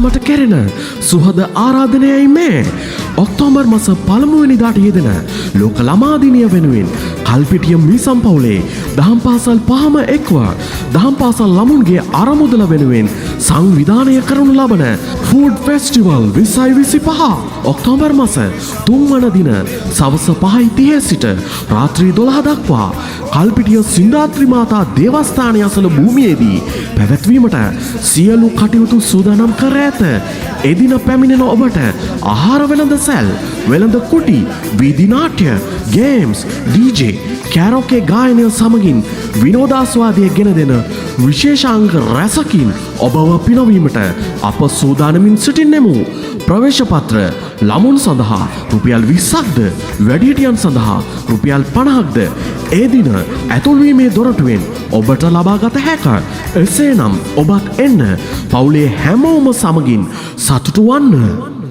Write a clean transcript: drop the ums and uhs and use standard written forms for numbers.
ඔයාලමට කෙරෙන සුහද ආරාධනයයි මේ. ඔක්තෝබර් මාස පළමුවෙනිදාට යෙදෙන ලෝක ළමා දිනය වෙනුවෙන් කල්පිටිය මිසම් පවුලේ දහම් පාසල් පහම එක්ව දහම් පාසල් ළමුන්ගේ අරමුදල වෙනුවෙන් සංවිධානය කරනු ලබන ෆූඩ් ෆෙස්ටිවල් 2025 ඔක්තෝබර් මාස 3 වන දින සවස 5:30 සිට රාත්‍රී 12 දක්වා කල්පිටිය සින්දාත්‍රි මාතා දේවස්ථානය අසල භූමියේදී පැවැත්වීමට සියලු කටයුතු සූදානම් කර ඇත. එදින පැමිණෙන ඔබට ආහාර වෙළඳ සැල්, වෙළඳ කුටි, වීදි නාට්‍ය, ගේම්ස්, DJ, කැරෝකේ ගායනය සමගින් විනෝදාස්වාදය ගෙන දෙන විශේෂාංග රැසකින් ඔබව පිනවීමට අප සූදානමින් සිටින්නෙමු. ප්‍රවේශපත්‍ර ළමුන් සඳහා රුපියල් 20ක්ද, වැඩිහිටියන් සඳහා රුපියල් 50ක්ද ඒ දින ඇතුල්වීමේ දොරටුවෙන් ඔබට ලබාගත හැක. එසේනම් ඔබත් එන්න, පවුලේ හැමෝම සමගින් සතුටු වන්න.